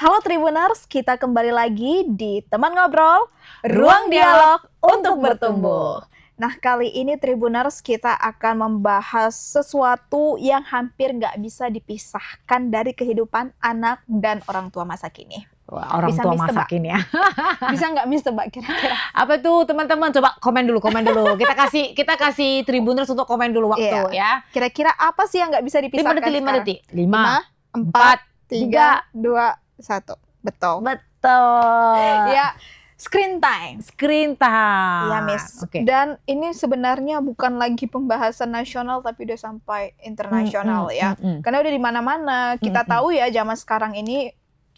Halo Tribuners, kita kembali lagi di Teman Ngobrol, Ruang Dialog untuk Bertumbuh. Nah, kali ini Tribuners kita akan membahas sesuatu yang hampir nggak bisa dipisahkan dari kehidupan anak dan orang tua masa kini. Wah, orang Bisa tua miss masa tebak? kini ya. Bisa nggak Miss tebak kira-kira? Apa tuh teman-teman? Coba komen dulu. Kita kasih Tribuners untuk komen dulu waktu ya. Kira-kira apa sih yang nggak bisa 5 dipisahkan detik, 5 detik. 5, 4, 3, 2, 1. Betul. Betul. Ya, screen time. Screen time. Iya, Miss. Oke. Dan ini sebenarnya bukan lagi pembahasan nasional tapi udah sampai internasional ya. Karena udah di mana-mana. Kita tahu ya zaman sekarang ini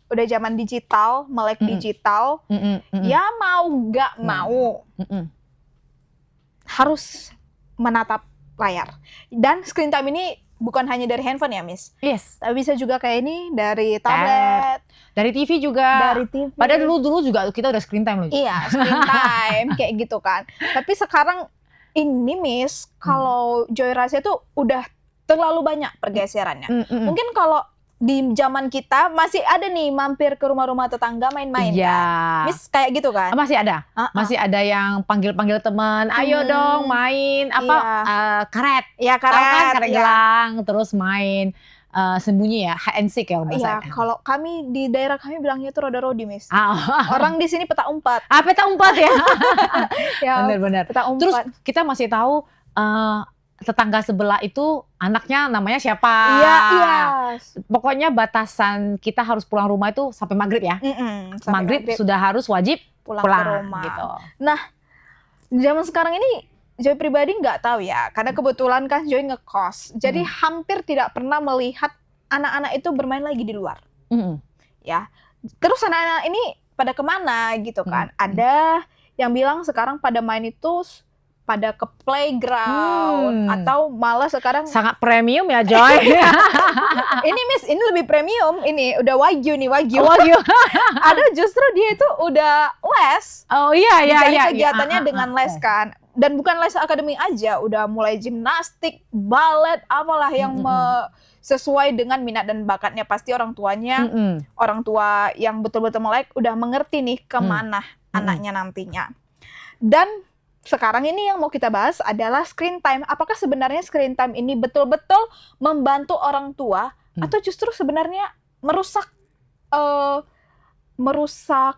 udah zaman digital, melek digital. Ya mau nggak mau harus menatap layar. Dan screen time ini bukan hanya dari handphone ya, Miss. Yes. Tapi bisa juga kayak ini dari tablet, Dari TV juga. dari TV. Padahal dulu juga kita udah screen time loh. Iya, screen time kayak gitu kan. Tapi sekarang ini Miss, kalau Joy Rahasia tuh udah terlalu banyak pergeserannya. Mungkin kalau di zaman kita masih ada nih mampir ke rumah-rumah tetangga main-main Iya. kan. Miss kayak gitu kan? Masih ada. Masih ada yang panggil-panggil teman, ayo dong main karet. Iya, Tahu kan karet iya. gelang, terus main sembunyi ya, hide and seek ya Iya, bahasanya. kalau kami di daerah kami bilangnya itu roda-rodi, Miss. Ah, Orang di sini peta umpat. peta umpat ya. Ya, Benar-benar. peta umpat. Terus kita masih tahu tetangga sebelah itu anaknya namanya siapa. Iya, iya. Pokoknya batasan kita harus pulang rumah itu sampai maghrib ya. Sampai Maghrib sudah harus wajib pulang pulang ke rumah. gitu. Nah, zaman sekarang ini Joy pribadi nggak tahu ya, karena kebetulan kan Joy ngekos, jadi hampir tidak pernah melihat anak-anak itu bermain lagi di luar, ya. Terus anak-anak ini pada kemana gitu kan? Ada yang bilang sekarang pada main itu pada ke playground atau malah sekarang Sangat premium ya Joy. ini Miss, ini lebih premium, ini udah wagyu nih, wagyu. Wagyu. Ada justru dia itu udah les. Oh iya. Dicari kegiatannya dengan les kan. Dan bukan les akademik aja, udah mulai gimnastik, balet, apalah yang sesuai dengan minat dan bakatnya. Pasti orang tuanya, orang tua yang betul-betul melek udah mengerti nih kemana anaknya nantinya. Dan sekarang ini yang mau kita bahas adalah screen time. Apakah sebenarnya screen time ini betul-betul membantu orang tua atau justru sebenarnya merusak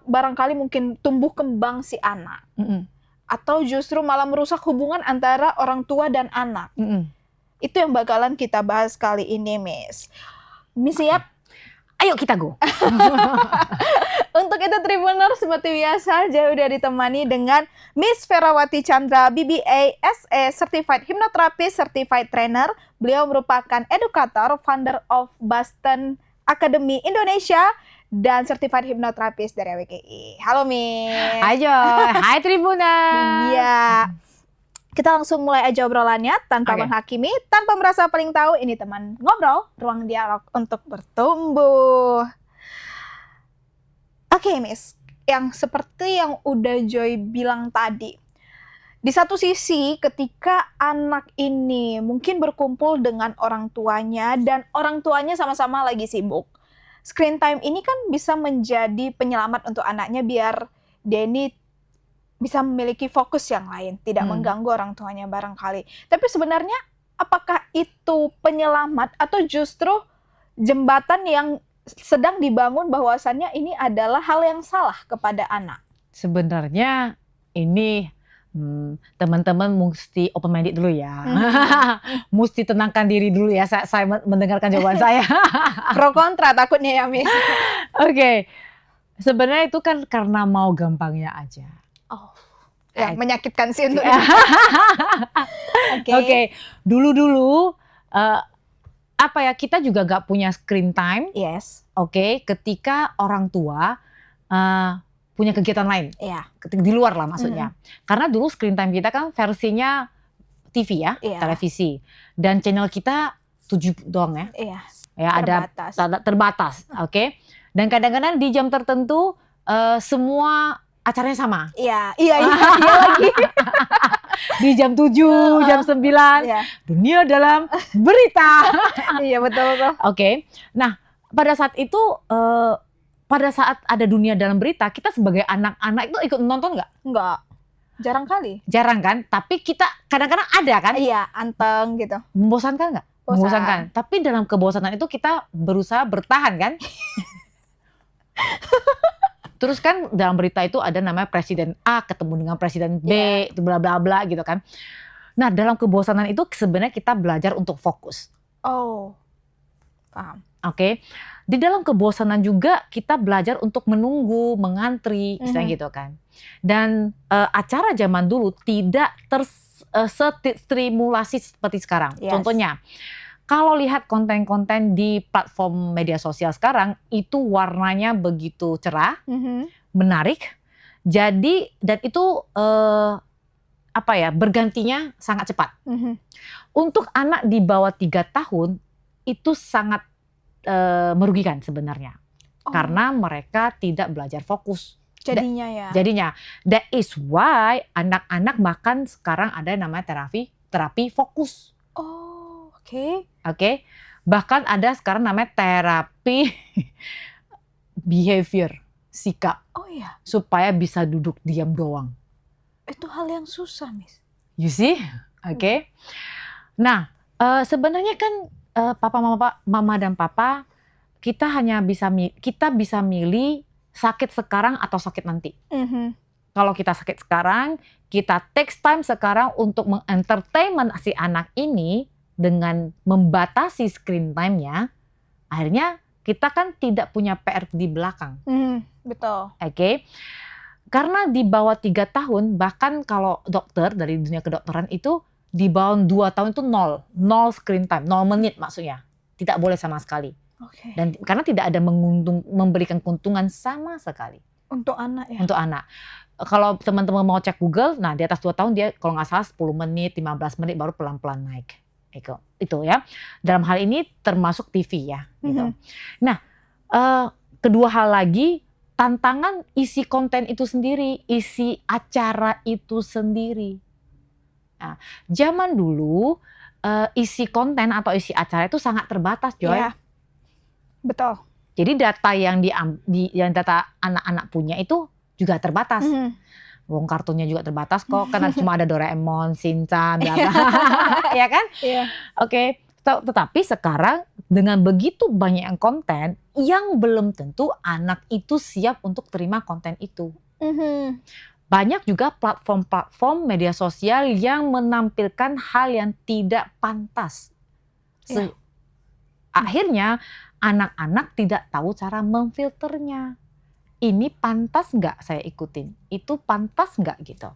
barangkali mungkin tumbuh kembang si anak? Atau justru malah merusak hubungan antara orang tua dan anak? Itu yang bakalan kita bahas kali ini, Miss. Miss siap? Ayo kita go. Untuk itu Tribuner seperti biasa Joy udah ditemani dengan Miss Ferawati Chandra BBA SE Certified Hypnotherapist, Certified Trainer. Beliau merupakan edukator, founder of Boston Academy Indonesia dan Certified Hypnotherapist dari WKI. Halo Miss. Hai Joy, hai Tribuners. Iya. Kita langsung mulai aja obrolannya tanpa Oke. menghakimi, tanpa merasa paling tahu. Ini teman ngobrol, ruang dialog untuk bertumbuh. Oke, Miss. Yang seperti yang udah Joy bilang tadi. Di satu sisi, ketika anak ini mungkin berkumpul dengan orang tuanya dan orang tuanya sama-sama lagi sibuk. Screen time ini kan bisa menjadi penyelamat untuk anaknya biar dia ini bisa memiliki fokus yang lain, tidak mengganggu orang tuanya barangkali. Tapi sebenarnya apakah itu penyelamat atau justru jembatan yang sedang dibangun bahwasannya ini adalah hal yang salah kepada anak? Sebenarnya ini teman-teman mesti open minded dulu ya. Mesti tenangkan diri dulu ya. Saya mendengarkan jawaban saya. Pro kontra takutnya ya, Miss. Oke. Sebenarnya itu kan karena mau gampangnya aja. Ya, menyakitkan sih untuk Oke. Dulu-dulu kita juga gak punya screen time. Yes. Oke, ketika orang tua punya kegiatan lain. Iya. Di luar lah maksudnya. Karena dulu screen time kita kan versinya TV ya, televisi. Dan channel kita 7 doang ya. Iya. Ya, terbatas. Oke. Dan kadang-kadang di jam tertentu semua acaranya sama. Iya lagi. Di jam 7, jam 9, dunia dalam berita. Iya betul. Oke. Nah, pada saat itu pada saat ada dunia dalam berita, kita sebagai anak-anak itu ikut nonton nggak? Enggak. Jarang kali. Jarang kan? Tapi kita kadang-kadang ada kan? Iya, anteng gitu. Membosankan nggak? Bosan. Membosankan. Tapi dalam kebosanan itu kita berusaha bertahan kan? Terus kan dalam berita itu ada namanya Presiden A ketemu dengan Presiden B, itu bla bla bla gitu kan. Nah, dalam kebosanan itu sebenarnya kita belajar untuk fokus. Oh, paham. Oke. Di dalam kebosanan juga kita belajar untuk menunggu, mengantri, misalnya gitu kan. Dan acara zaman dulu tidak terstimulasi seperti sekarang. Yes. Contohnya, kalau lihat konten-konten di platform media sosial sekarang, itu warnanya begitu cerah, menarik. Jadi, dan itu bergantinya sangat cepat. Untuk anak di bawah 3 tahun, itu sangat merugikan sebenarnya. Karena mereka tidak belajar fokus. Jadinya ya. Jadinya, that is why anak-anak bahkan sekarang ada yang namanya terapi fokus. Oh, oke. Oke. Bahkan ada sekarang namanya terapi behavior, sikap. Oh iya. Supaya bisa duduk diam doang. Itu hal yang susah, Miss. You see? Oke. Nah, sebenarnya kan mama dan papa, kita bisa milih sakit sekarang atau sakit nanti. Kalau kita sakit sekarang, kita take time sekarang untuk mengentertainment si anak ini dengan membatasi screen time-nya. Akhirnya kita kan tidak punya PR di belakang. Betul. Oke. Karena di bawah 3 tahun, bahkan kalau dokter dari dunia kedokteran itu di bawah 2 tahun itu nol screen time, 0 menit maksudnya. Tidak boleh sama sekali. Oke. Dan karena tidak ada memberikan keuntungan sama sekali. Untuk anak ya? Untuk anak. Kalau teman-teman mau cek Google, nah di atas 2 tahun dia kalau nggak salah 10 menit, 15 menit baru pelan-pelan naik. Itu ya. Dalam hal ini termasuk TV ya. Gitu. Nah, kedua hal lagi, tantangan isi konten itu sendiri, isi acara itu sendiri. Nah, zaman dulu isi konten atau isi acara itu sangat terbatas, Joy. Iya. Betul. Jadi data yang data anak-anak punya itu juga terbatas. Wong kartunnya juga terbatas kok, karena cuma ada Doraemon, Shinchan, bla bla. Ya kan? Iya. Oke. Tetapi sekarang dengan begitu banyak yang konten, yang belum tentu anak itu siap untuk terima konten itu. Banyak juga platform-platform media sosial yang menampilkan hal yang tidak pantas. Akhirnya anak-anak tidak tahu cara memfilternya. Ini pantas nggak saya ikutin? Itu pantas nggak gitu?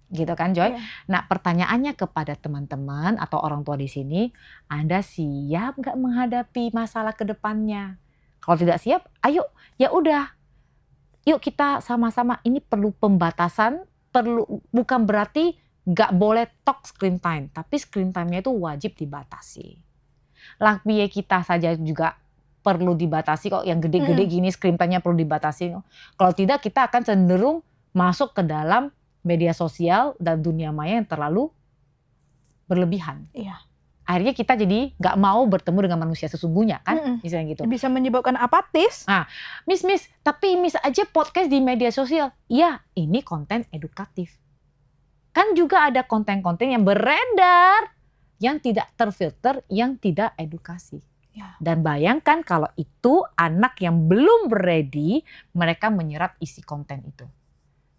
Gitu kan, Joy? Nah, pertanyaannya kepada teman-teman atau orang tua di sini, Anda siap nggak menghadapi masalah ke depannya? Kalau tidak siap, ayo, ya udah. Yuk kita sama-sama, ini perlu pembatasan, bukan berarti nggak boleh talk screen time, tapi screen time-nya itu wajib dibatasi. Lakpie kita saja juga perlu dibatasi kok, yang gede-gede gini screen time-nya perlu dibatasi. Kalau tidak kita akan cenderung masuk ke dalam media sosial dan dunia maya yang terlalu berlebihan. Iya. Akhirnya kita jadi nggak mau bertemu dengan manusia sesungguhnya kan, misalnya gitu. Bisa menyebabkan apatis. Nah, Miss, tapi Miss aja podcast di media sosial. Ya, ini konten edukatif. Kan juga ada konten-konten yang beredar, yang tidak terfilter, yang tidak edukasi. Ya. Dan bayangkan kalau itu anak yang belum ready, mereka menyerap isi konten itu.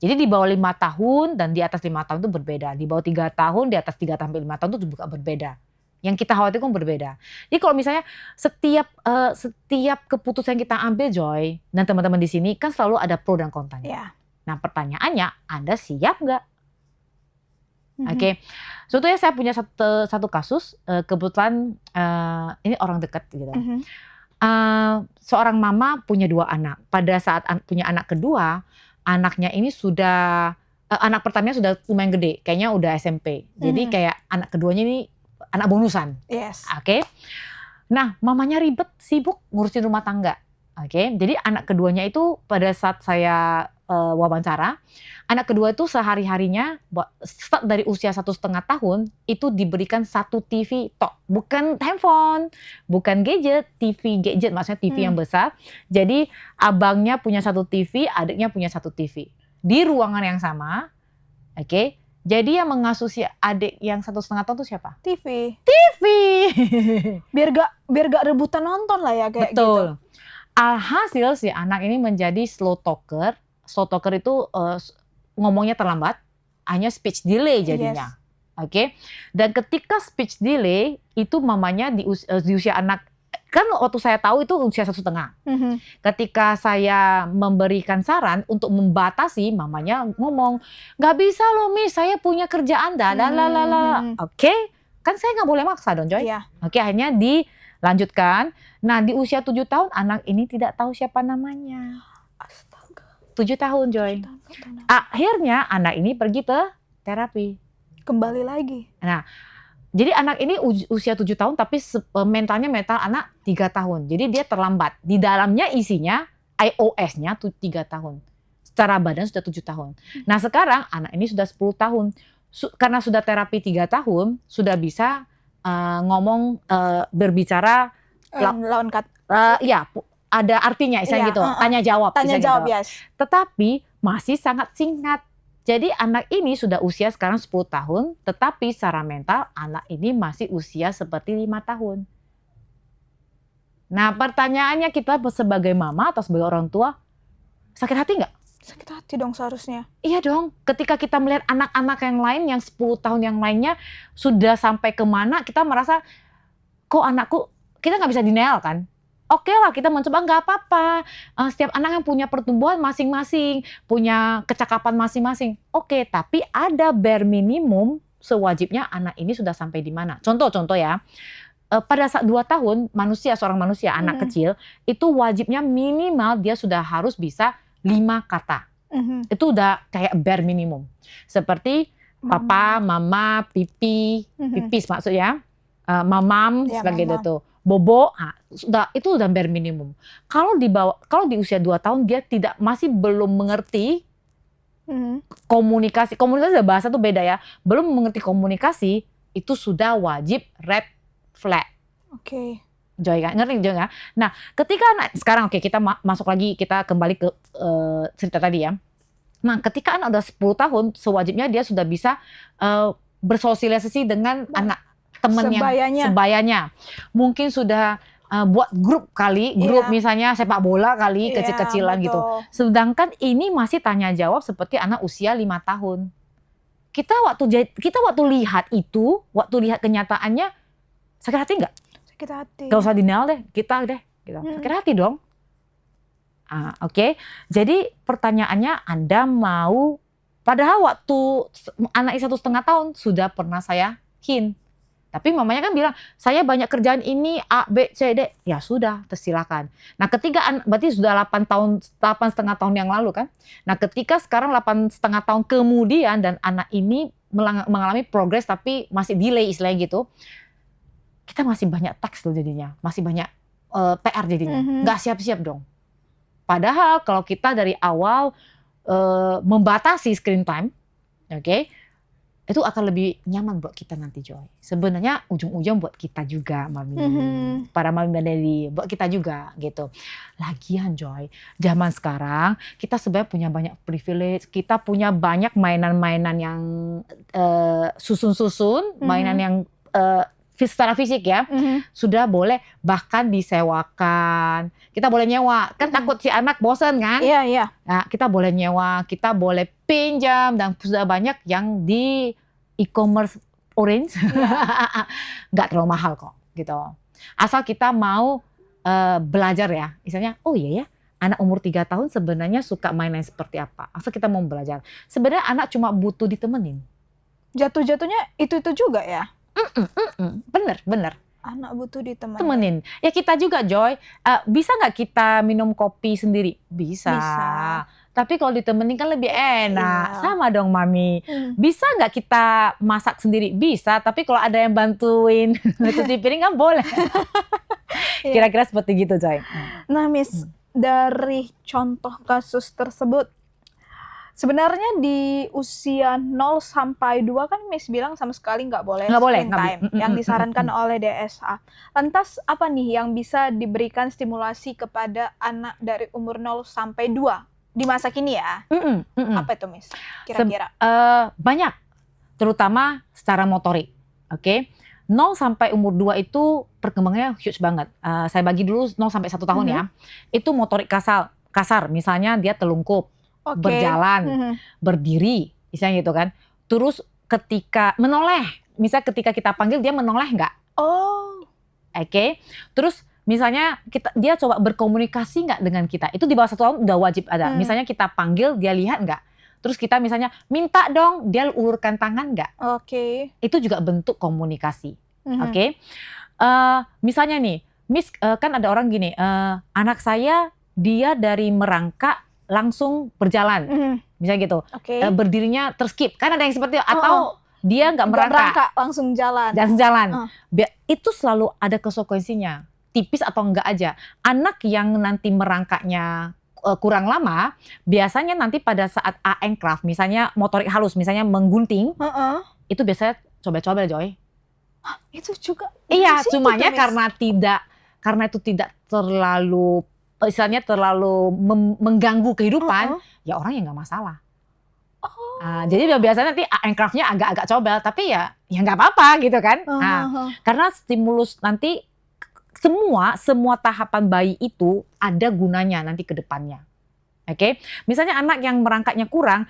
Jadi di bawah 5 tahun dan di atas 5 tahun itu berbeda. Di bawah 3 tahun, di atas 3 sampai 5 tahun itu juga berbeda. Yang kita khawatirkan berbeda. Jadi kalau misalnya setiap keputusan yang kita ambil, Joy, dan teman-teman di sini kan selalu ada pro dan kontranya. Ya. Nah pertanyaannya, Anda siap nggak? Oke. Sebetulnya saya punya satu kasus, kebetulan ini orang dekat gitu. Seorang mama punya 2 anak. Pada saat punya anak kedua, anaknya ini sudah, anak pertamanya sudah lumayan gede, kayaknya udah SMP. Jadi kayak anak keduanya ini anak bonusan. Yes. Oke. Nah, mamanya ribet, sibuk ngurusin rumah tangga. Oke. Jadi anak keduanya itu pada saat saya wawancara. Anak kedua itu sehari-harinya start dari usia 1,5 tahun itu diberikan 1 TV tok, bukan handphone, bukan gadget, TV gadget maksudnya TV yang besar. Jadi abangnya punya 1 TV, adiknya punya 1 TV di ruangan yang sama. Oke. Jadi yang mengasuh si adik yang 1,5 tahun itu siapa? TV. TV. Biar gak rebutan nonton lah ya kayak Betul. gitu. Alhasil si anak ini menjadi slow talker. Slow talker itu ngomongnya terlambat, hanya speech delay jadinya. Oke. Dan ketika speech delay itu mamanya di usia anak, kan waktu saya tahu itu usia 1,5. Ketika saya memberikan saran untuk membatasi, mamanya ngomong, nggak bisa loh Miss, saya punya kerjaan Oke, kan saya nggak boleh maksa dong Joy. Iya. Oke, akhirnya dilanjutkan. Nah di usia 7 tahun anak ini tidak tahu siapa namanya. Astaga. 7 tahun Joy. Akhirnya anak ini pergi ke terapi. Kembali lagi. Nah, jadi anak ini usia 7 tahun tapi mental anak 3 tahun. Jadi dia terlambat. Di dalamnya isinya iOS-nya 3 tahun. Secara badan sudah 7 tahun. Nah sekarang anak ini sudah 10 tahun. Karena sudah terapi 3 tahun, sudah bisa ngomong, berbicara. Lawan kata. Ya, ada artinya istilahnya gitu. Tanya jawab. Tanya jawab, gitu. yes. Tetapi masih sangat singkat. Jadi anak ini sudah usia sekarang 10 tahun, tetapi secara mental anak ini masih usia seperti 5 tahun. Nah pertanyaannya kita sebagai mama atau sebagai orang tua, sakit hati nggak? Sakit hati dong seharusnya. Iya dong, ketika kita melihat anak-anak yang lain yang 10 tahun yang lainnya sudah sampai kemana, kita merasa kok anakku, kita nggak bisa denial kan? Oke lah kita mencoba, nggak apa-apa. Setiap anak yang punya pertumbuhan masing-masing, punya kecakapan masing-masing. Oke, tapi ada bare minimum sewajibnya anak ini sudah sampai di mana. Contoh ya, pada saat 2 tahun seorang manusia, anak kecil, itu wajibnya minimal dia sudah harus bisa 5 kata. Itu udah kayak bare minimum. Seperti papa, mama, pipi, pipis maksudnya, mamam, Ya, sebagai mamam. itu. Bobo, itu udah bare minimum. Kalau di usia 2 tahun dia masih belum mengerti komunikasi udah bahasa tuh beda ya. Belum mengerti komunikasi, itu sudah wajib red flag. Oke. Joy kan? Ngerti Joy kan? Nah, ketika anak sekarang kita masuk lagi, kita kembali ke cerita tadi ya. Nah, ketika anak udah 10 tahun, sewajibnya dia sudah bisa bersosialisasi dengan anak teman yang sebayanya. Mungkin sudah buat grup misalnya sepak bola kali, kecil-kecilan gitu. Sedangkan ini masih tanya jawab seperti anak usia 5 tahun. Kita waktu lihat kenyataannya, sakit hati nggak? Sakit hati. Gak usah denial deh, kita deh. Gitu. Sakit hati dong. Oke. Jadi pertanyaannya, Anda mau, padahal waktu anak 1,5 tahun sudah pernah saya hint. Tapi mamanya kan bilang, saya banyak kerjaan ini, A, B, C, D. Ya sudah, tersilakan. Nah ketika, berarti sudah 8,5 tahun yang lalu kan. Nah ketika sekarang 8,5 tahun kemudian, dan anak ini mengalami progres tapi masih delay istilahnya gitu. Kita masih banyak teks loh jadinya. Masih banyak PR jadinya. Nggak siap-siap dong. Padahal kalau kita dari awal membatasi screen time, oke, itu akan lebih nyaman buat kita nanti Joy. Sebenarnya ujung-ujung buat kita juga Mami, para Mami dan Daddy, buat kita juga gitu. Lagian Joy, zaman sekarang kita sebenarnya punya banyak privilege, kita punya banyak mainan-mainan yang susun-susun, mainan yang secara fisik ya, sudah boleh bahkan disewakan. Kita boleh nyewa, kan takut si anak bosan kan? Iya. Nah, kita boleh nyewa, kita boleh pinjam, dan sudah banyak yang di e-commerce Orange, nggak terlalu mahal kok, gitu. Asal kita mau belajar ya, misalnya, oh iya ya, anak umur 3 tahun sebenarnya suka mainan seperti apa. Asal kita mau belajar. Sebenarnya anak cuma butuh ditemenin. Jatuh-jatuhnya itu juga ya? Bener. Anak butuh ditemenin. Temenin. Ya kita juga Joy, bisa nggak kita minum kopi sendiri? Bisa. Tapi kalau ditemenin kan lebih enak. Sama dong Mami. Bisa nggak kita masak sendiri? Bisa. Tapi kalau ada yang bantuin cuci piring kan boleh. Kira-kira seperti gitu Joy. Nah Miss, dari contoh kasus tersebut, Sebenarnya di usia 0 sampai 2 kan Miss bilang sama sekali nggak boleh Nggak boleh, screen nggak time yang disarankan oleh DSA. Lantas apa nih yang bisa diberikan stimulasi kepada anak dari umur 0 sampai 2 di masa kini ya? Apa itu Miss kira-kira? Banyak, terutama secara motorik. Oke. 0 sampai umur 2 itu perkembangannya huge banget. Saya bagi dulu 0 sampai 1 tahun ya. Itu motorik kasar, misalnya dia telungkup, berjalan, berdiri, misalnya gitu kan. Terus ketika menoleh, misalnya ketika kita panggil dia menoleh nggak? Oh. Oke. Terus misalnya dia coba berkomunikasi nggak dengan kita? Itu di bawah 1 tahun udah wajib ada. Misalnya kita panggil dia lihat nggak? Terus kita misalnya minta dong, dia ulurkan tangan nggak? Oke. Itu juga bentuk komunikasi. Oke. Misalnya nih, Miss kan ada orang gini, anak saya dia dari merangkak langsung berjalan, misalnya gitu. Berdirinya terskip, kan ada yang seperti itu. Atau dia nggak merangkak, langsung jalan. Itu selalu ada konsekuensinya, tipis atau enggak aja. Anak yang nanti merangkaknya kurang lama, biasanya nanti pada saat aengkrav, misalnya motorik halus, misalnya menggunting, itu biasanya coba-coba Joy. Itu juga? Iya, cumanya karena itu tidak terlalu, istilahnya terlalu mengganggu kehidupan, ya orang yang nggak masalah. Jadi biasanya nanti aengkravnya agak-agak coba, tapi ya nggak apa-apa gitu kan. Karena stimulus nanti semua tahapan bayi itu ada gunanya nanti ke depannya. Oke, misalnya anak yang merangkaknya kurang,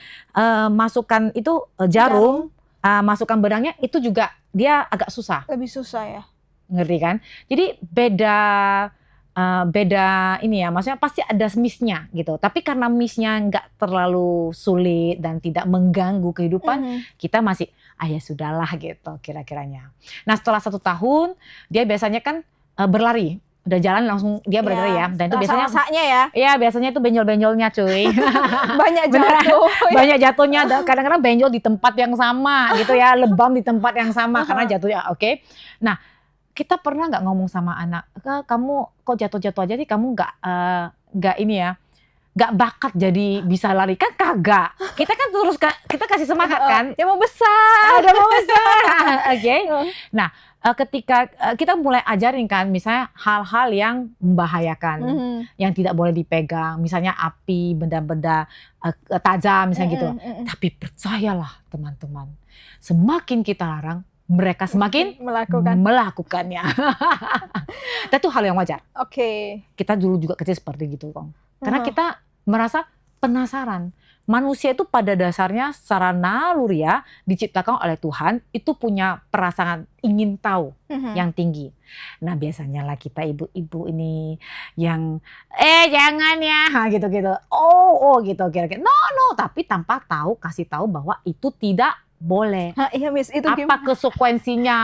masukkan itu jarum, masukkan benangnya itu juga dia agak susah. Lebih susah ya. Ngerti kan? Jadi beda ini ya, maksudnya pasti ada miss-nya gitu. Tapi karena miss-nya nggak terlalu sulit dan tidak mengganggu kehidupan, kita masih ya sudahlah gitu kira-kiranya. Nah setelah 1 tahun dia biasanya kan berlari. Udah jalan langsung dia berlari ya. Dan itu biasanya rasanya ya. Iya, biasanya itu benjol-benjolnya cuy. Banyak jatuh. Banyak jatuhnya. Kadang-kadang benjol di tempat yang sama gitu ya, lebam di tempat yang sama karena jatuhnya. Oke. Nah, kita pernah nggak ngomong sama anak, kamu kok jatuh-jatuh aja sih, kamu nggak ini ya, nggak bakat jadi bisa lari, kan kagak. Kita kan terus kita kasih semangat kan. Dia mau besar. Ada mau besar. Oke. Nah, ketika kita mulai ajarin kan, misalnya hal-hal yang membahayakan, yang tidak boleh dipegang, misalnya api, benda-benda tajam, misalnya gitu. Tapi percayalah teman-teman, semakin kita larang, mereka semakin melakukannya. Dan itu hal yang wajar. Kita dulu juga kecil seperti gitu, Kong. Karena kita merasa penasaran. Manusia itu pada dasarnya secara naluri ya, diciptakan oleh Tuhan, itu punya perasaan ingin tahu yang tinggi. Nah biasanya lah kita ibu-ibu ini yang jangan ya gitu-gitu. Oh gitu kira-kira. No, tapi tanpa kasih tahu bahwa itu tidak boleh. Iya Miss, itu apa gimana? Konsekuensinya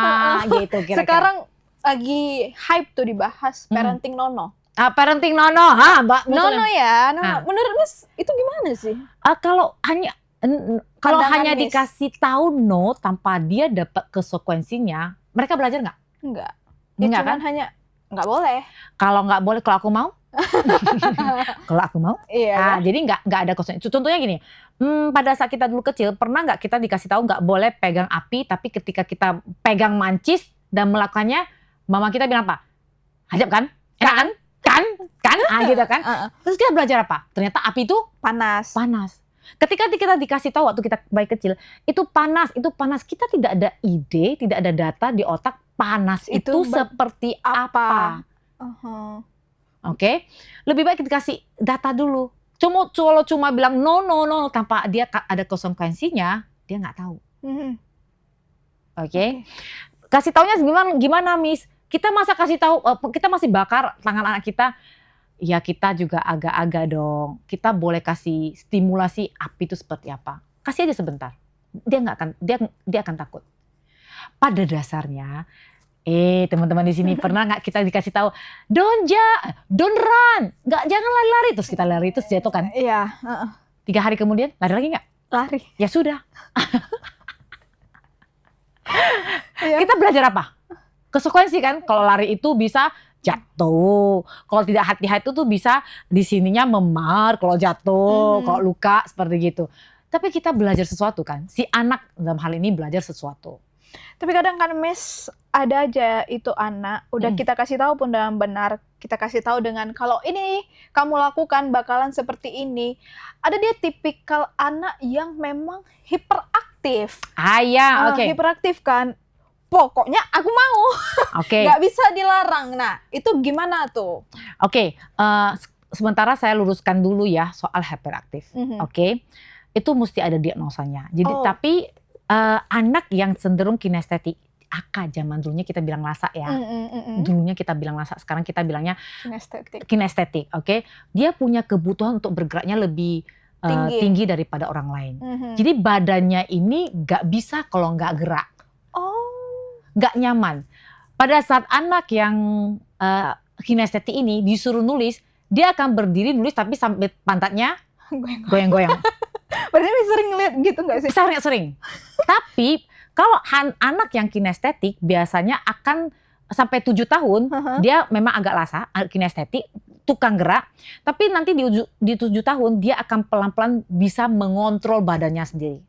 gitu kira-kira. Sekarang lagi hype tuh dibahas parenting nono. Parenting nono, Mbak. Nono ya, menurut Miss itu gimana sih? Kalau hanya dikasih tahu no tanpa dia dapat konsekuensinya, mereka belajar nggak? Enggak. Cuman kan? Hanya nggak boleh. Kalau nggak boleh, kalau aku mau, kalau aku mau, iya. Jadi nggak ada konsekuensi. Contohnya gini, pada saat kita dulu kecil, pernah nggak kita dikasih tahu nggak boleh pegang api, tapi ketika kita pegang mancis dan melakukannya, mama kita bilang apa? Hajab kan? Enak kan? Gitu kan? Terus kita belajar apa? Ternyata api itu panas. Ketika kita dikasih tahu waktu kita bayi kecil, itu panas. Kita tidak ada ide, tidak ada data di otak panas itu seperti apa. Oke? Lebih baik dikasih data dulu. Kalau cuma bilang no tanpa dia ada konsekuensinya, dia nggak tahu. Oke? Kasih taunya gimana Miss? Kita masa kasih tahu, kita masih bakar tangan anak kita, ya kita juga agak-agak dong. Kita boleh kasih stimulasi api itu seperti apa. Kasih aja sebentar. Dia akan takut. Pada dasarnya, teman-teman di sini pernah nggak kita dikasih tahu, don't run, jangan lari-lari, terus kita lari terus jatuh kan? Iya. 3 hari kemudian lari lagi nggak? Lari. Ya sudah. Kita belajar apa? konsekuensi kan. Kalau lari itu bisa jatuh, kalau tidak hati-hati tuh bisa di sininya memar kalau jatuh, kalau luka seperti gitu. Tapi kita belajar sesuatu kan, si anak dalam hal ini belajar sesuatu. Tapi kadang kan Miss, ada aja itu anak, udah kita kasih tahu pun dengan benar, kita kasih tahu dengan kalau ini kamu lakukan bakalan seperti ini. Ada dia tipikal anak yang memang hiperaktif. Ya, oke. Hiperaktif kan, pokoknya aku mau. Oke. Nggak bisa dilarang. Nah, itu gimana tuh? Oke, sementara saya luruskan dulu ya soal hyperaktif. Oke, itu mesti ada diagnosanya. Jadi tapi anak yang cenderung kinestetik, zaman dulunya kita bilang lasa ya. Dulunya kita bilang lasa, sekarang kita bilangnya kinestetik. Oke, dia punya kebutuhan untuk bergeraknya lebih tinggi daripada orang lain. Jadi badannya ini nggak bisa kalau nggak gerak. Nggak nyaman. Pada saat anak yang kinestetik ini disuruh nulis, dia akan berdiri nulis tapi sampai pantatnya goyang-goyang. Berarti sering lihat gitu nggak sih? Sering. Tapi kalau anak yang kinestetik biasanya akan sampai 7 tahun, dia memang agak lasa, kinestetik, tukang gerak. Tapi nanti di 7 tahun dia akan pelan-pelan bisa mengontrol badannya sendiri.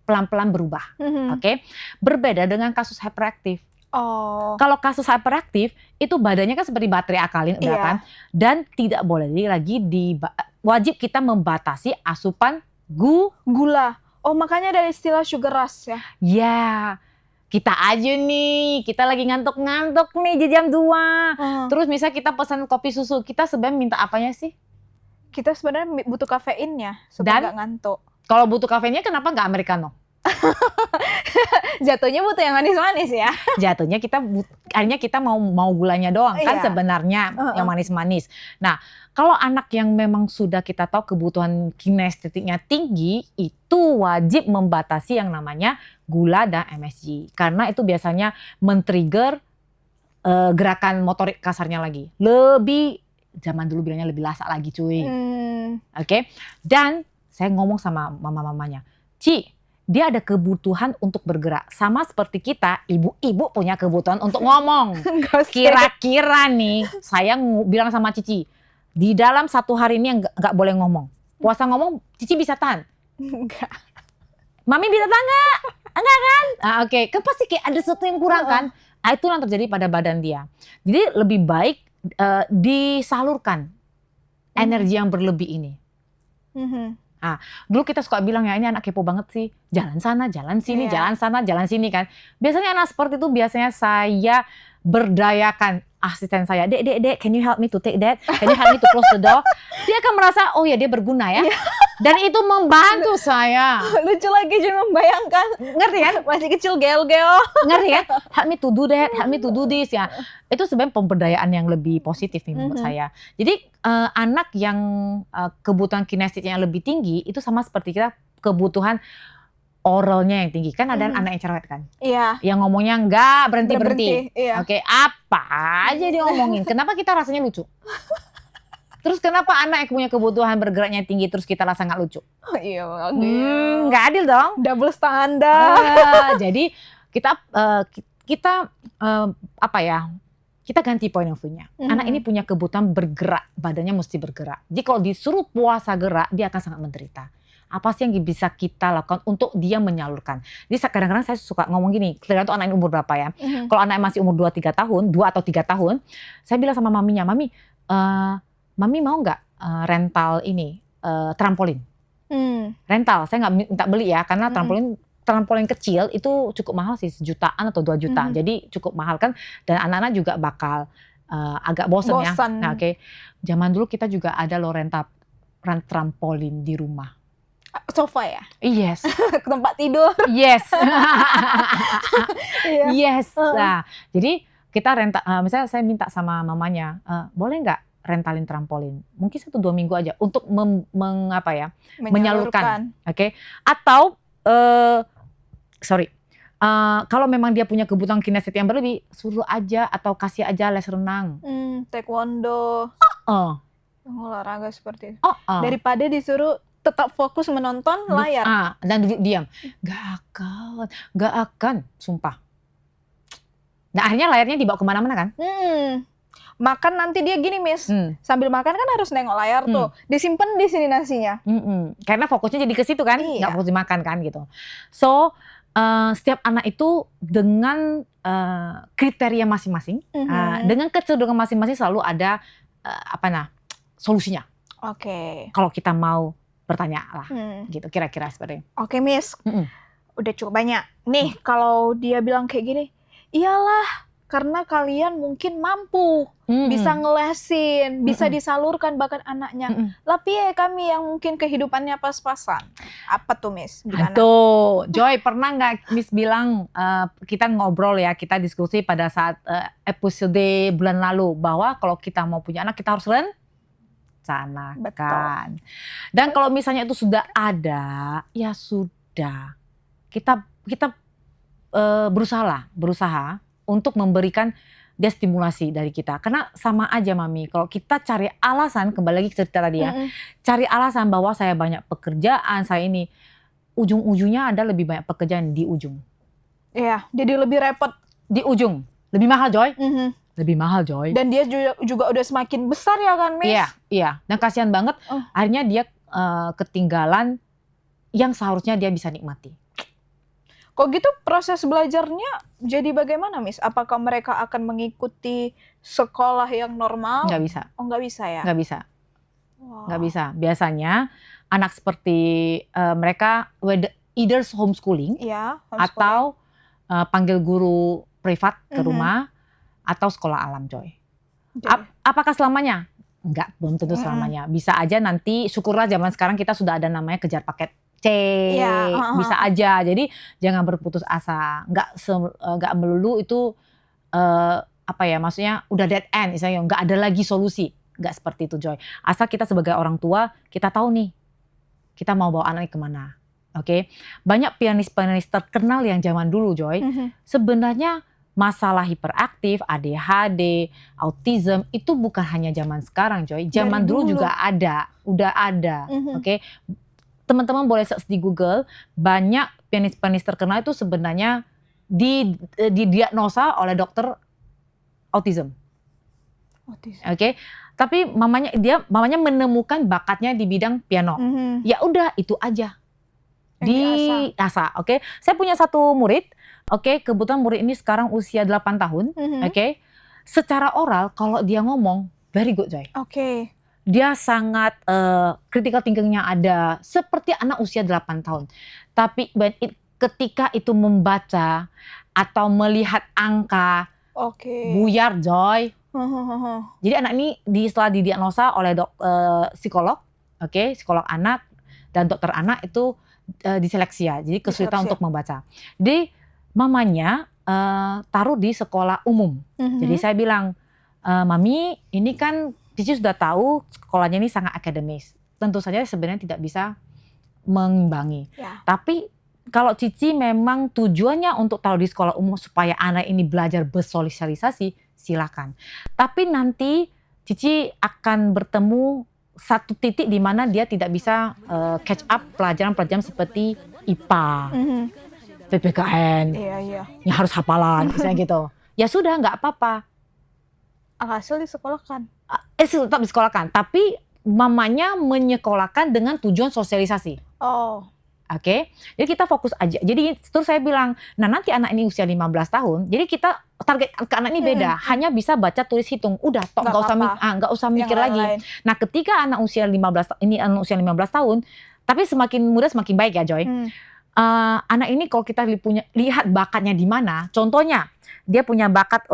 Pelan-pelan berubah. Oke? Berbeda dengan kasus hyperaktif. Kalau kasus hyperaktif itu badannya kan seperti baterai alkalin, kan? Dan tidak boleh lagi wajib kita membatasi asupan gula. Makanya ada istilah sugar rush ya? Ya, kita aja nih, kita lagi ngantuk-ngantuk nih di jam 2. Terus misal kita pesan kopi susu, kita sebenarnya minta apanya sih? Kita sebenarnya butuh kafeinnya supaya nggak ngantuk. Kalau butuh kafeinnya kenapa nggak americano? Jatuhnya butuh yang manis-manis ya. Jatuhnya akhirnya kita mau gulanya doang kan sebenarnya yang manis-manis. Nah, kalau anak yang memang sudah kita tahu kebutuhan kinestetiknya tinggi, itu wajib membatasi yang namanya gula dan MSG. Karena itu biasanya men-trigger gerakan motorik kasarnya lagi. Zaman dulu bilangnya lebih lasak lagi cuy. Oke. Dan saya ngomong sama mama-mamanya, Ci, dia ada kebutuhan untuk bergerak. Sama seperti kita, ibu-ibu punya kebutuhan untuk ngomong. Kira-kira nih, saya bilang sama Cici, di dalam 1 hari ini nggak boleh ngomong. Puasa ngomong, Cici bisa tahan? Enggak. Mami bisa tahan nggak? Enggak kan? Oke. Kan pasti kayak ada sesuatu yang kurang kan? Itu yang terjadi pada badan dia. Jadi lebih baik disalurkan energi yang berlebih ini. Dulu kita suka bilang ya, ini anak kepo banget sih. Jalan sana, jalan sini, jalan sana, jalan sini kan. Biasanya anak seperti itu biasanya saya berdayakan asisten saya. Dek, can you help me to take that? Can you help me to close the door? Dia akan merasa, oh ya dia berguna ya. Dan itu membantu saya. Lucu lagi cuma membayangkan. Ngerti kan? Masih kecil gel-gel. Ngerti kan? Help me to do that, help me to do this ya. Itu sebenarnya pemberdayaan yang lebih positif nih menurut saya. Jadi anak yang kebutuhan kinestetiknya lebih tinggi itu sama seperti kita kebutuhan oralnya yang tinggi. Kan ada anak yang cerewet kan? Iya. Yang ngomongnya nggak berhenti-berhenti. Iya. Oke, apa aja dia ngomongin. Kenapa kita rasanya lucu? Terus kenapa anak yang punya kebutuhan bergeraknya tinggi terus kita rasa nggak lucu? Iya. Nggak adil dong. Double standar. Jadi kita kita ganti point of view-nya. Anak ini punya kebutuhan bergerak, badannya mesti bergerak. Jadi kalau disuruh puasa gerak, dia akan sangat menderita. Apa sih yang bisa kita lakukan untuk dia menyalurkan? Jadi kadang-kadang saya suka ngomong gini, tergantung anak ini umur berapa ya. Kalau anak masih umur 2 atau 3 tahun, saya bilang sama maminya, Mami mau nggak rental ini trampolin? Rental, saya nggak minta beli ya, karena trampolin kecil itu cukup mahal sih, 1 jutaan atau 2 juta. Jadi cukup mahal kan, dan anak-anak juga bakal agak bosen ya. Nah, oke. Zaman dulu kita juga ada loh rental trampolin di rumah. Sofa ya? Yes. Tempat tidur. Yes. Yes. Nah, jadi kita misalnya saya minta sama mamanya, boleh nggak rentalin trampolin? Mungkin 1-2 minggu aja untuk menyalurkan. Oke. Atau kalau memang dia punya kebutuhan kinestetik yang berlebih, suruh aja atau kasih aja les renang. Taekwondo. Olahraga seperti itu. Daripada disuruh tetap fokus menonton layar. Dan duduk diam. Gak akan, sumpah. Nah akhirnya layarnya dibawa kemana-mana kan? Makan nanti dia gini, Miss. Sambil makan kan harus nengok layar tuh. Disimpan di sini nasinya. Karena fokusnya jadi ke situ kan, nggak fokus dimakan kan gitu. So setiap anak itu dengan kriteria masing-masing, dengan kecenderungan masing-masing selalu ada solusinya. Oke. Kalau kita mau bertanya lah, gitu kira-kira seperti itu. Oke, Miss. Udah cukup banyak. Nih, kalau dia bilang kayak gini, iyalah karena kalian mungkin mampu bisa ngelesin, bisa disalurkan bakat anaknya. Tapi ya kami yang mungkin kehidupannya pas-pasan. Apa tuh, Miss? Gimana? Tuh, Joy, pernah nggak Miss bilang, kita ngobrol ya, kita diskusi pada saat episode bulan lalu, bahwa kalau kita mau punya anak, kita harus rencanakan. Dan kalau misalnya itu sudah ada, ya sudah. Kita berusaha untuk memberikan dia stimulasi dari kita. Karena sama aja Mami, kalau kita cari alasan, kembali lagi ke cerita tadi ya, cari alasan bahwa saya banyak pekerjaan, saya ini, ujung-ujungnya ada lebih banyak pekerjaan di ujung. Iya, jadi lebih repot. Di ujung, lebih mahal Joy. Lebih mahal Joy. Dan dia juga udah semakin besar ya kan, Miss? Iya. Dan kasihan banget, akhirnya dia ketinggalan yang seharusnya dia bisa nikmati. Kok gitu proses belajarnya jadi bagaimana, Miss? Apakah mereka akan mengikuti sekolah yang normal? Nggak bisa. Oh, nggak bisa ya? Nggak bisa. Wow. Nggak bisa. Biasanya anak seperti mereka either homeschooling, atau panggil guru privat ke rumah, atau sekolah alam, Joy. Apakah selamanya? Enggak, belum tentu selamanya. Bisa aja nanti, syukurlah zaman sekarang kita sudah ada namanya kejar paket C, bisa aja. Jadi jangan berputus asa. Nggak melulu itu maksudnya udah dead end, misalnya nggak ada lagi solusi. Nggak seperti itu, Joy. Asal kita sebagai orang tua, kita tahu nih, kita mau bawa anaknya kemana. Oke, banyak pianis-pianis terkenal yang zaman dulu, Joy. Sebenarnya masalah hiperaktif, ADHD, autism itu bukan hanya zaman sekarang, Joy. Zaman dulu juga ada, udah ada. Oke. Teman-teman boleh search di Google, banyak pianis-pianis terkenal itu sebenarnya didiagnosa oleh dokter autism. Oke. Tapi mamanya menemukan bakatnya di bidang piano. Ya udah, itu aja. Diasah. Oke. Saya punya satu murid, kebetulan murid ini sekarang usia 8 tahun, Secara oral kalau dia ngomong very good, Joy. Dia sangat critical thinkingnya ada seperti anak usia 8 tahun. Tapi ketika itu membaca atau melihat angka, buyar, Joy. Jadi anak ini setelah didiagnosa oleh psikolog, psikolog anak dan dokter anak itu diseleksia. Jadi kesulitan untuk membaca. Jadi mamanya taruh di sekolah umum. Jadi saya bilang, Mami, ini kan Cici sudah tahu sekolahnya ini sangat akademis. Tentu saja sebenarnya tidak bisa mengimbangi. Tapi kalau Cici memang tujuannya untuk taruh di sekolah umum supaya anak ini belajar bersosialisasi, silakan. Tapi nanti Cici akan bertemu satu titik di mana dia tidak bisa catch up pelajaran-pelajaran seperti IPA, PPKN, yang harus hafalan, misalnya gitu. Ya sudah, nggak apa-apa. Alhasil disekolahkan. Tetap disekolahkan, tapi mamanya menyekolahkan dengan tujuan sosialisasi. Jadi kita fokus aja. Jadi terus saya bilang, nah nanti anak ini usia 15 tahun, jadi kita target ke anak ini beda, hanya bisa baca tulis hitung. Udah, nggak usah mikir lagi. Nah ketika anak usia 15 tahun, tapi semakin muda semakin baik ya, Joy. Anak ini kalau kita lihat bakatnya di mana, contohnya dia punya bakat,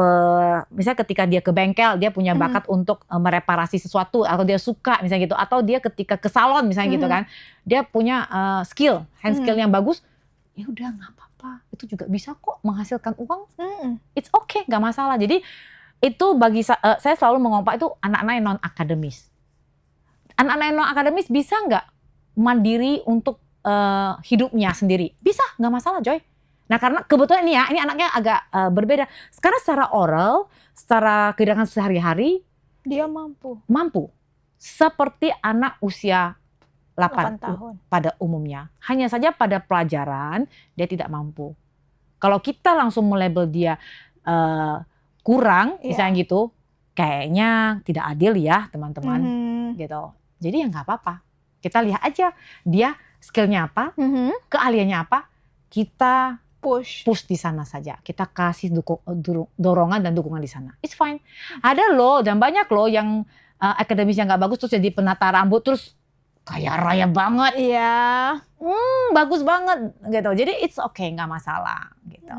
misalnya ketika dia ke bengkel, dia punya bakat untuk mereparasi sesuatu, atau dia suka misalnya gitu, atau dia ketika ke salon misalnya gitu kan, dia punya hand skill yang bagus, ya udah nggak apa-apa, itu juga bisa kok menghasilkan uang, it's okay, nggak masalah. Jadi itu bagi saya selalu mengompak itu anak-anak yang non akademis. Anak-anak yang non akademis bisa nggak mandiri untuk hidupnya sendiri? Bisa, nggak masalah, Joy. Nah karena kebetulan ini anaknya agak berbeda. Sekarang secara oral, secara kehidupan sehari-hari, dia mampu. Seperti anak usia 8 tahun pada umumnya. Hanya saja pada pelajaran dia tidak mampu. Kalau kita langsung melabel dia, kurang, Iya. misalnya gitu, kayaknya tidak adil ya teman-teman, Mhm. gitu. Jadi ya nggak apa-apa. Kita lihat aja dia skillnya apa, Mhm. keahliannya apa, kita Push. push di sana saja. Kita kasih dorongan dan dukungan di sana. It's fine. Ada loh dan banyak loh yang akademisnya nggak bagus terus jadi penata rambut terus kaya raya banget, Iya. bagus banget gitu. Jadi it's okay, nggak masalah gitu.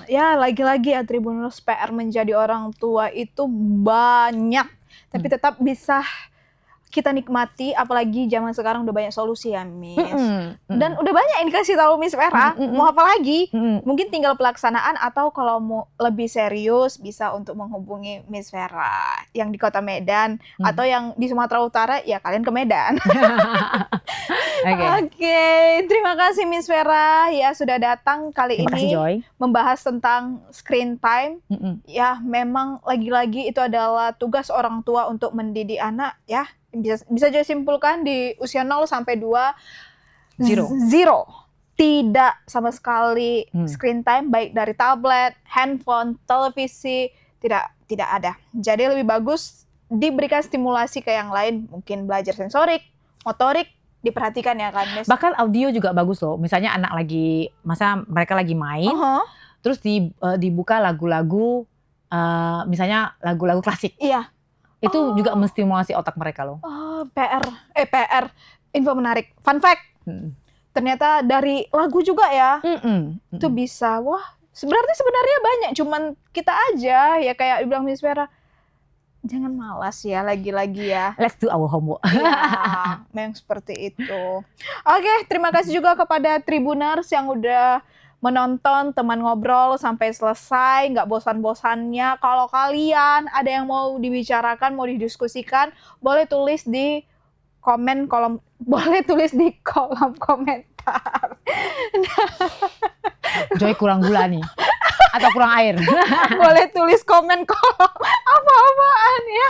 Ya lagi-lagi ya Tribuners, PR menjadi orang tua itu banyak, tapi tetap bisa kita nikmati, apalagi zaman sekarang udah banyak solusi ya Miss. Dan udah banyak yang dikasih tahu Miss Vera, mau apa lagi? Mungkin tinggal pelaksanaan atau kalau mau lebih serius bisa untuk menghubungi Miss Vera yang di Kota Medan atau yang di Sumatera Utara ya kalian ke Medan. Oke, terima kasih Miss Vera ya sudah datang kali Terima kasih, ini Joy. membahas tentang screen time. Ya memang lagi-lagi itu adalah tugas orang tua untuk mendidik anak ya. Bisa jadi simpulkan di usia 0 sampai 2 zero. Tidak sama sekali screen time baik dari tablet, handphone, televisi, tidak ada. Jadi lebih bagus diberikan stimulasi ke yang lain, mungkin belajar sensorik, motorik, diperhatikan ya kan Miss. Bahkan audio juga bagus loh. Misalnya anak lagi, mereka lagi main, terus dibuka lagu-lagu, misalnya lagu-lagu klasik. Iya. Itu juga menstimulasi otak mereka loh. PR, info menarik. Fun fact, ternyata dari lagu juga ya, itu bisa. Wah, sebenarnya banyak, cuman kita aja ya kayak dibilang Miss Vera, jangan malas ya lagi-lagi ya. Let's do our homework. Ya, memang seperti itu. Oke, terima kasih juga kepada Tribuners yang udah menonton teman ngobrol sampai selesai, nggak bosan-bosannya. Kalau kalian ada yang mau dibicarakan, mau didiskusikan, boleh tulis di kolom komentar. Joy kurang gula nih, atau kurang air. Boleh tulis komen kolom apa-apaan ya.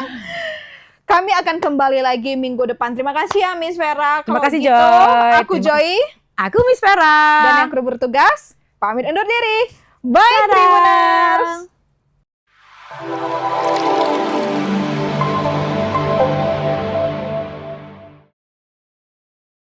Kami akan kembali lagi minggu depan. Terima kasih ya Miss Vera. Terima kasih gitu, Joy. Aku Joy. Aku Miss Vera. Dan yang kru bertugas pamit undur diri. Bye Tribuners.